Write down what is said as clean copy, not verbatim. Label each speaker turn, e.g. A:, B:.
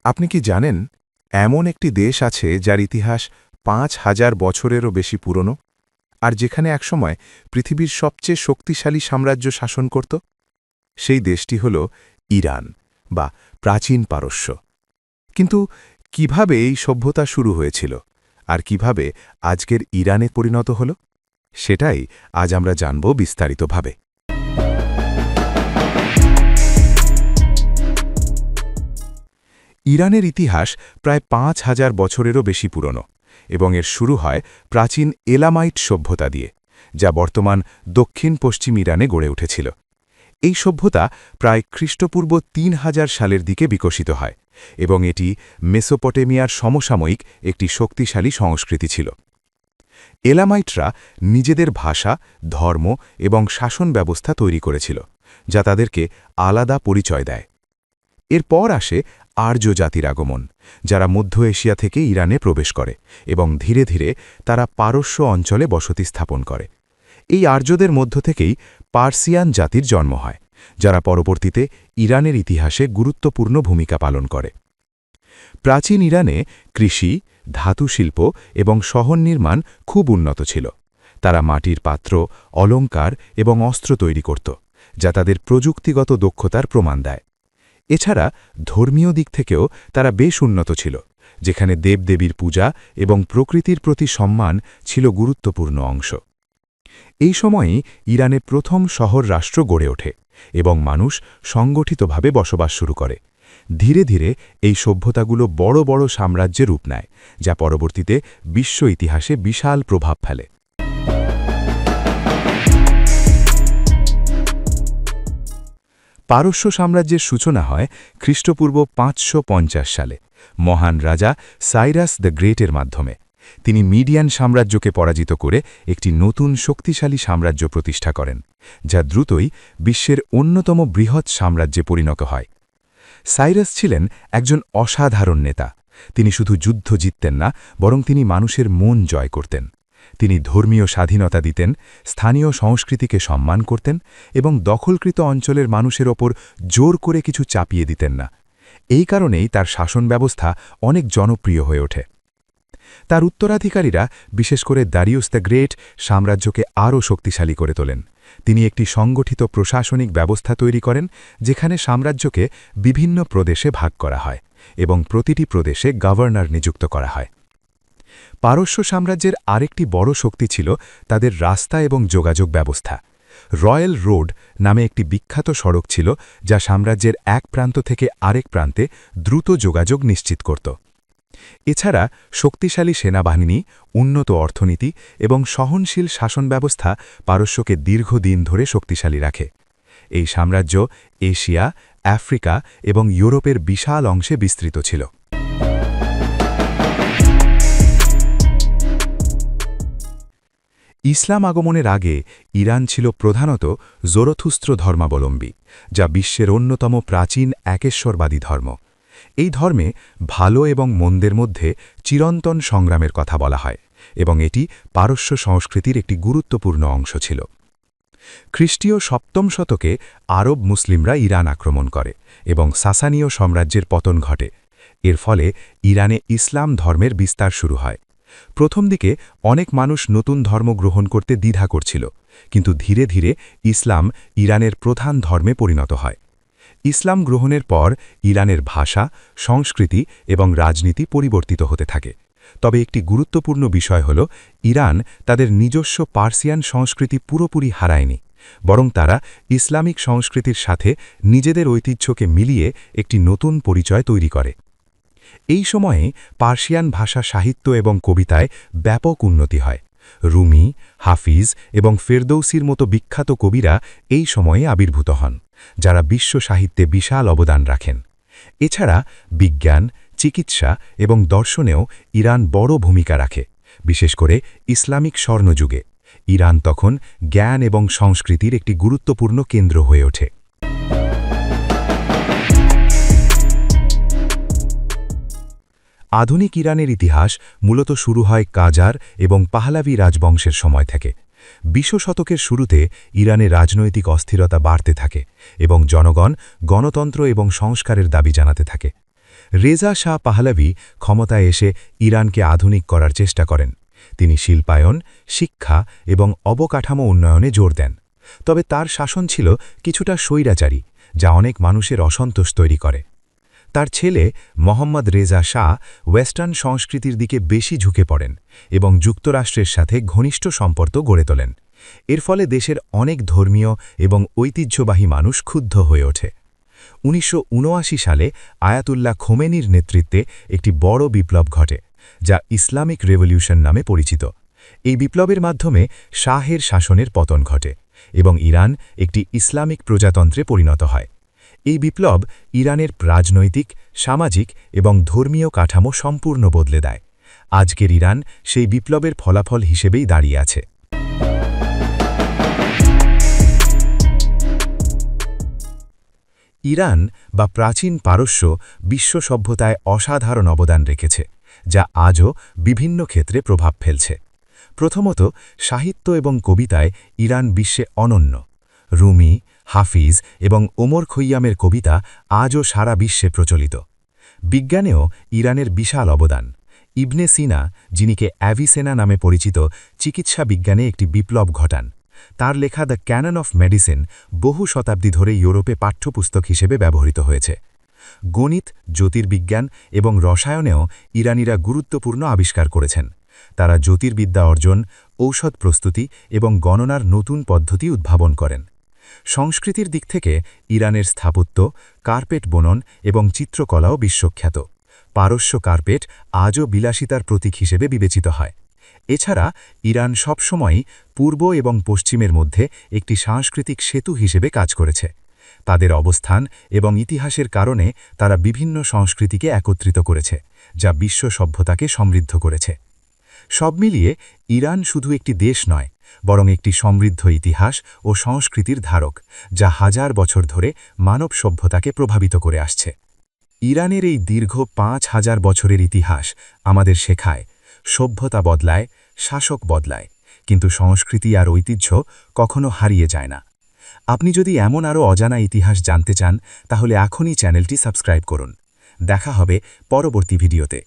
A: আপনি কি জানেন এমন একটি দেশ আছে যার ইতিহাস ৫,০০০ বছরেরও বেশি পুরনো আর যেখানে একসময় পৃথিবীর সবচেয়ে শক্তিশালী সাম্রাজ্য শাসন করত? সেই দেশটি হল ইরান বা প্রাচীন পারস্য। কিন্তু কিভাবে এই সভ্যতা শুরু হয়েছিল আর কিভাবে আজকের ইরানে পরিণত হল, সেটাই আজ আমরা জানব বিস্তারিতভাবে। ইরানের ইতিহাস প্রায় ৫,০০০ বছরেরও বেশি পুরনো এবং এর শুরু হয় প্রাচীন এলামাইট সভ্যতা দিয়ে, যা বর্তমান দক্ষিণ পশ্চিম ইরানে গড়ে উঠেছিল। এই সভ্যতা প্রায় খ্রিস্টপূর্ব ৩,০০০ সালের দিকে বিকশিত হয় এবং এটি মেসোপটেমিয়ার সমসাময়িক একটি শক্তিশালী সংস্কৃতি ছিল। এলামাইটরা নিজেদের ভাষা, ধর্ম এবং শাসন ব্যবস্থা তৈরি করেছিল, যা তাদেরকে আলাদা পরিচয় দেয়। এরপর আসে আর্য জাতির আগমন, যারা মধ্য এশিয়া থেকে ইরানে প্রবেশ করে এবং ধীরে ধীরে তারা পারস্য অঞ্চলে বসতি স্থাপন করে। এই আর্যদের মধ্য থেকেই পার্সিয়ান জাতির জন্ম হয়, যারা পরবর্তীতে ইরানের ইতিহাসে গুরুত্বপূর্ণ ভূমিকা পালন করে। প্রাচীন ইরানে কৃষি, ধাতু শিল্প এবং শহর নির্মাণ খুব উন্নত ছিল। তারা মাটির পাত্র, অলঙ্কার এবং অস্ত্র তৈরি করত, যা তাদের প্রযুক্তিগত দক্ষতার প্রমাণ দেয়। এছাড়া ধর্মীয় দিক থেকেও তারা বেশ উন্নত ছিল, যেখানে দেবদেবীর পূজা এবং প্রকৃতির প্রতি সম্মান ছিল গুরুত্বপূর্ণ অংশ। এই সময়েই ইরানে প্রথম শহর রাষ্ট্র গড়ে ওঠে এবং মানুষ সংগঠিতভাবে বসবাস শুরু করে। ধীরে ধীরে এই সভ্যতাগুলো বড় বড় সাম্রাজ্যে রূপ নেয়, যা পরবর্তীতে বিশ্ব ইতিহাসে বিশাল প্রভাব ফেলে। পারস্য সাম্রাজ্যের সূচনা হয় খ্রিস্টপূর্ব ৫৫০ সালে মহান রাজা সাইরাস দ্য গ্রেটের মাধ্যমে। তিনি মিডিয়ান সাম্রাজ্যকে পরাজিত করে একটি নতুন শক্তিশালী সাম্রাজ্য প্রতিষ্ঠা করেন, যা দ্রুতই বিশ্বের অন্যতম বৃহৎ সাম্রাজ্যে পরিণত হয়। সাইরাস ছিলেন একজন অসাধারণ নেতা। তিনি শুধু যুদ্ধ জিততেন না, বরং তিনি মানুষের মন জয় করতেন। তিনি ধর্মীয় স্বাধীনতা দিতেন, স্থানীয় সংস্কৃতিকে সম্মান করতেন এবং দখলকৃত অঞ্চলের মানুষের ওপর জোর করে কিছু চাপিয়ে দিতেন না। এই কারণেই তার শাসন ব্যবস্থা অনেক জনপ্রিয় হয়ে ওঠে। তার উত্তরাধিকারীরা, বিশেষ করে দারিউস দ্য গ্রেট, সাম্রাজ্যকে আরও শক্তিশালী করে তোলেন। তিনি একটি সংগঠিত প্রশাসনিক ব্যবস্থা তৈরি করেন, যেখানে সাম্রাজ্যকে বিভিন্ন প্রদেশে ভাগ করা হয় এবং প্রতিটি প্রদেশে গভর্নর নিযুক্ত করা হয়। পারস্য সাম্রাজ্যের আরেকটি বড় শক্তি ছিল তাদের রাস্তা এবং যোগাযোগ ব্যবস্থা। রয়্যাল রোড নামে একটি বিখ্যাত সড়ক ছিল, যা সাম্রাজ্যের এক প্রান্ত থেকে আরেক প্রান্তে দ্রুত যোগাযোগ নিশ্চিত করত। এছাড়া শক্তিশালী সেনাবাহিনী, উন্নত অর্থনীতি এবং সহনশীল শাসন ব্যবস্থা পারস্যকে দীর্ঘদিন ধরে শক্তিশালী রাখে। এই সাম্রাজ্য এশিয়া, আফ্রিকা এবং ইউরোপের বিশাল অংশে বিস্তৃত ছিল। ইসলাম আগমনের আগে ইরান ছিল প্রধানত জোরথুস্ত্র ধর্মাবলম্বী, যা বিশ্বের অন্যতম প্রাচীন একেশ্বরবাদী ধর্ম। এই ধর্মে ভালো এবং মন্দের মধ্যে চিরন্তন সংগ্রামের কথা বলা হয় এবং এটি পারস্য সংস্কৃতির একটি গুরুত্বপূর্ণ অংশ ছিল। খ্রিস্টীয় ৭ম শতকে আরব মুসলিমরা ইরান আক্রমণ করে এবং সাসানীয় সাম্রাজ্যের পতন ঘটে। এর ফলে ইরানে ইসলাম ধর্মের বিস্তার শুরু হয়। প্রথম দিকে অনেক মানুষ নতুন ধর্ম গ্রহণ করতে দ্বিধা করছিল, কিন্তু ধীরে ধীরে ইসলাম ইরানের প্রধান ধর্মে পরিণত হয়। ইসলাম গ্রহণের পর ইরানের ভাষা, সংস্কৃতি এবং রাজনীতি পরিবর্তিত হতে থাকে। তবে একটি গুরুত্বপূর্ণ বিষয় হল, ইরান তাদের নিজস্ব পার্সিয়ান সংস্কৃতি পুরোপুরি হারায়নি, বরং তারা ইসলামিক সংস্কৃতির সাথে নিজেদের ঐতিহ্যকে মিলিয়ে একটি নতুন পরিচয় তৈরি করে। এই সময়ে পার্সিয়ান ভাষা, সাহিত্য এবং কবিতায় ব্যাপক উন্নতি হয়। রুমি, হাফিজ এবং ফেরদৌসির মতো বিখ্যাত কবিরা এই সময়ে আবির্ভূত হন, যারা বিশ্ব সাহিত্যে বিশাল অবদান রাখেন। এছাড়া বিজ্ঞান, চিকিৎসা এবং দর্শনেও ইরান বড় ভূমিকা রাখে, বিশেষ করে ইসলামিক স্বর্ণযুগে। ইরান তখন জ্ঞান এবং সংস্কৃতির একটি গুরুত্বপূর্ণ কেন্দ্র হয়ে ওঠে। আধুনিক ইরানের ইতিহাস মূলত শুরু হয় কাজার এবং পাহলাভি রাজবংশের সময় থেকে। ২০ শতকের শুরুতে ইরানে রাজনৈতিক অস্থিরতা বাড়তে থাকে এবং জনগণ গণতন্ত্র এবং সংস্কারের দাবি জানাতে থাকে। রেজা শাহ পাহলাভি ক্ষমতায় এসে ইরানকে আধুনিক করার চেষ্টা করেন। তিনি শিল্পায়ন, শিক্ষা এবং অবকাঠামো উন্নয়নে জোর দেন। তবে তার শাসন ছিল কিছুটা স্বৈরাচারী, যা অনেক মানুষের অসন্তোষ তৈরি করে। তার ছেলে মোহাম্মদ রেজা শাহ ওয়েস্টার্ন সংস্কৃতির দিকে বেশি ঝুঁকে পড়েন এবং যুক্তরাষ্ট্রের সাথে ঘনিষ্ঠ সম্পর্ক গড়ে তোলেন। এর ফলে দেশের অনেক ধর্মীয় এবং ঐতিহ্যবাহী মানুষ ক্ষুব্ধ হয়ে ওঠে। ১৯৭৯ সালে আয়াতুল্লাহ খোমেনির নেতৃত্বে একটি বড় বিপ্লব ঘটে, যা ইসলামিক রেভলিউশন নামে পরিচিত। এই বিপ্লবের মাধ্যমে শাহের শাসনের পতন ঘটে এবং ইরান একটি ইসলামিক প্রজাতন্ত্রে পরিণত হয়। এই বিপ্লব ইরানের রাজনৈতিক, সামাজিক এবং ধর্মীয় কাঠামো সম্পূর্ণ বদলে দেয়। আজকের ইরান সেই বিপ্লবের ফলাফল হিসেবেই দাঁড়িয়ে আছে। ইরান বা প্রাচীন পারস্য বিশ্ব সভ্যতায় অসাধারণ অবদান রেখেছে, যা আজও বিভিন্ন ক্ষেত্রে প্রভাব ফেলছে। প্রথমত, সাহিত্য এবং কবিতায় ইরান বিশ্বে অনন্য। রুমি, হাফিজ এবং ওমর খৈয়ামের কবিতা আজও সারা বিশ্বে প্রচলিত। বিজ্ঞানেও ইরানের বিশাল অবদান। ইবনে সিনা, যিনিকে অ্যাভিসেনা নামে পরিচিত, চিকিৎসা বিজ্ঞানে একটি বিপ্লব ঘটান। তার লেখা দ্য ক্যানন অফ মেডিসিন বহু শতাব্দী ধরে ইউরোপে পাঠ্যপুস্তক হিসেবে ব্যবহৃত হয়েছে। গণিত, জ্যোতির্বিজ্ঞান এবং রসায়নেও ইরানিরা গুরুত্বপূর্ণ আবিষ্কার করেছেন। তারা জ্যোতির্বিদ্যা অর্জন, ঔষধ প্রস্তুতি এবং গণনার নতুন পদ্ধতি উদ্ভাবন করেন। সংস্কৃতির দিক থেকে ইরানের স্থাপত্য, কার্পেট বুনন এবং চিত্রকলাও বিশ্বখ্যাত। পারস্য কার্পেট আজও বিলাসিতার প্রতীক হিসেবে বিবেচিত হয়। এছাড়া ইরান সবসময়ই পূর্ব এবং পশ্চিমের মধ্যে একটি সাংস্কৃতিক সেতু হিসেবে কাজ করেছে। তাদের অবস্থান এবং ইতিহাসের কারণে তারা বিভিন্ন সংস্কৃতিকে একত্রিত করেছে, যা বিশ্ব সভ্যতাকে সমৃদ্ধ করেছে। সব মিলিয়ে ইরান শুধু একটি দেশ নয়, বরং একটি সমৃদ্ধ ইতিহাস ও সংস্কৃতির ধারক, যা হাজার বছর ধরে মানব সভ্যতাকে প্রভাবিত করে আসছে। ইরানের এই দীর্ঘ ৫,০০০ বছরের ইতিহাস আমাদের শেখায়, সভ্যতা বদলায়, শাসক বদলায়, কিন্তু সংস্কৃতি আর ঐতিহ্য কখনো হারিয়ে যায় না। আপনি যদি এমন আরও অজানা ইতিহাস জানতে চান, তাহলে এখনই চ্যানেলটি সাবস্ক্রাইব করুন। দেখা হবে পরবর্তী ভিডিওতে।